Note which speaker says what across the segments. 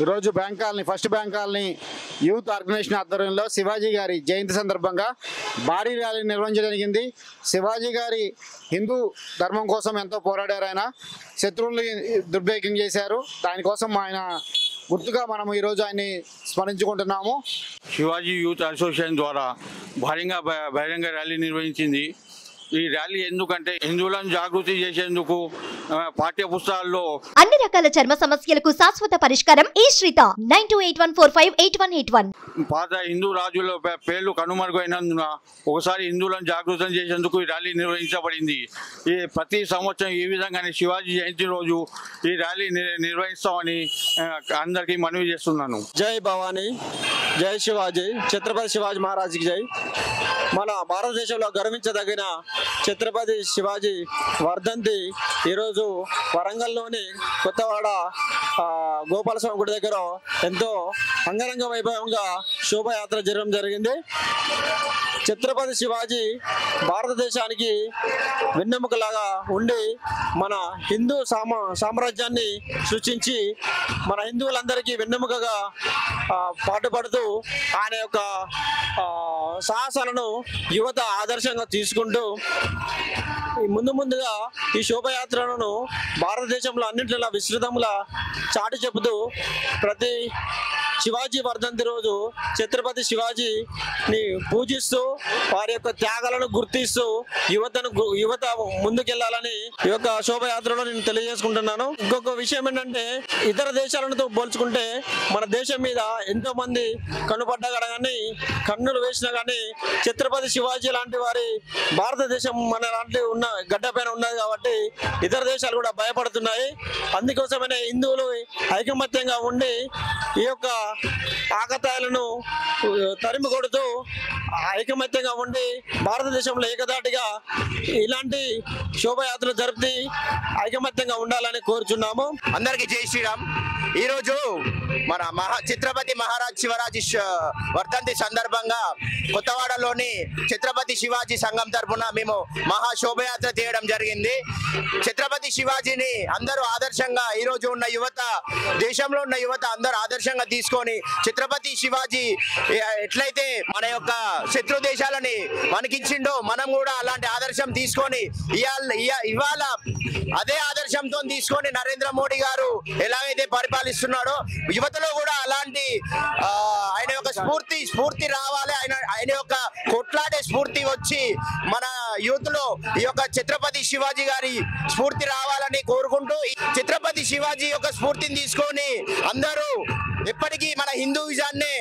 Speaker 1: ఈరోజు bank colony first bank colony youth organisation ఆధ్వర్యంలో శివాజీ గారి జయంతి సందర్భంగా భారీ ర్యాలీ నిర్వహించడం జరిగింది. శివాజీ గారి హిందూ ధర్మం కోసం ఎంతో పోరాడారు. ఆయన శత్రువుల్ని దుర్భేద్యం చేశారు. దానికోసం ఆయన గుర్తుగా మనం ఈరోజు ఆయన్ని స్మరించుకుంటున్నాము.
Speaker 2: శివాజీ యూత్ అసోసియేషన్ ద్వారా బహిరంగ ర్యాలీ నిర్వహించింది. ఈ ర్యాలీ ఎందుకంటే హిందువులను జాగృతి చేసేందుకు పాఠ్య పుస్తకాల్లో
Speaker 3: అన్ని రకాల చర్మ సమస్యలకు శాశ్వత పరిష్కారం ఈ శ్రీత 9281458181.
Speaker 2: పాత హిందూ రాజుల పేర్లు కనుమరుగైనందున ఒకసారి హిందువులను జాగృతం చేసేందుకు ఈ ర్యాలీ నిర్వహించబడింది. ఈ ప్రతి సంవత్సరం ఈ విధంగానే శివాజీ జయంతి రోజు ఈ ర్యాలీ నిర్వహిస్తామని అందరికీ మనవి చేస్తున్నాను.
Speaker 4: జై భవానీ, జై శివాజీ, ఛత్రపతి శివాజీ మహారాజ్కి జై. మన భారతదేశంలో గర్వించదగిన ఛత్రపతి శివాజీ వర్ధంతి ఈరోజు వరంగల్లోని కొత్తవాడ గోపాలస్వామి గుడి దగ్గర ఎంతో అంగరంగ వైభవంగా శోభయాత్ర జరగడం జరిగింది. ఛత్రపతి శివాజీ భారతదేశానికి వెన్నెముకలాగా ఉండి మన హిందూ సామ్రాజ్యాన్ని సృష్టించి మన హిందువులందరికీ వెన్నెముకగా పాటుపడుతూ ఆయన యొక్క సాహసాలను యువత ఆదర్శంగా తీసుకుంటూ ముందుగా ఈ శోభయాత్రలను భారతదేశంలో అన్నింటిలో విస్తృతంగా చాటి చెబుతూ ప్రతి శివాజీ వర్ధంతి రోజు ఛత్రపతి శివాజీని పూజిస్తూ వారి యొక్క త్యాగాలను గుర్తిస్తూ యువత ముందుకెళ్లాలని ఈ యొక్క శోభయాత్రలో నేను తెలియజేసుకుంటున్నాను. ఇంకొక విషయం ఏంటంటే ఇతర దేశాలతో పోల్చుకుంటే మన దేశం మీద ఎంతో మంది కనుపడ్డా కానీ కన్నులు వేసినా కానీ ఛత్రపతి శివాజీ లాంటి వారి భారతదేశం మన లాంటి ఉన్న గడ్డపైన ఉన్నది కాబట్టి ఇతర దేశాలు కూడా భయపడుతున్నాయి. అందుకోసమనే హిందువులు ఐకమత్యంగా ఉండి ఈ యొక్క ఆకతాయిలను తరిమి కొడుతూ ఐకమత్యంగా ఉండి భారతదేశంలో ఏకదాటిగా ఇలాంటి శోభయాత్రలు జరిపి ఐకమత్యంగా ఉండాలని కోరుచున్నాము.
Speaker 5: అందరికీ జై శ్రీరామ్. ఈరోజు మన ఛత్రపతి మహారాజ్ శివరాజ్ వర్ధంతి సందర్భంగా కొత్తవాడలోని ఛత్రపతి శివాజీ సంఘం తరఫున మేము మహా శోభయాత్ర చేయడం జరిగింది. ఛత్రపతి శివాజీని అందరూ ఆదర్శంగా ఈరోజు ఉన్న యువత, దేశంలో ఉన్న యువత అందరూ ఆదర్శంగా తీసుకొని ఛత్రపతి శివాజీ ఎట్లయితే మన యొక్క శత్రు దేశాలని వణికించిండో మనం కూడా అలాంటి ఆదర్శం తీసుకొని ఇవాళ అదే ఆదర్శంతో తీసుకొని నరేంద్ర మోడీ గారు ఎలాగైతే పరిపాలిస్తున్నాడో యువతలో కూడా అలాంటి ఆయన యొక్క స్ఫూర్తి రావాలి. ఆయన యొక్క కొట్లాడే స్ఫూర్తి వచ్చి మన యూత్ లో ఈ యొక్క ఛత్రపతి శివాజీ గారి స్ఫూర్తి రావాలని కోరుకుంటూ ఛత్రపతి శివాజీ యొక్క స్ఫూర్తిని తీసుకొని అందరూ ఎప్పటికీ మన హిందూయిజాన్ని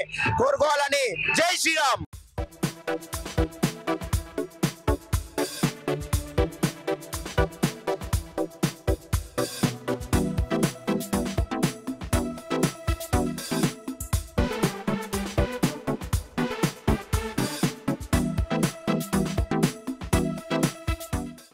Speaker 5: కోరుకోవాలని జై శ్రీరామ్.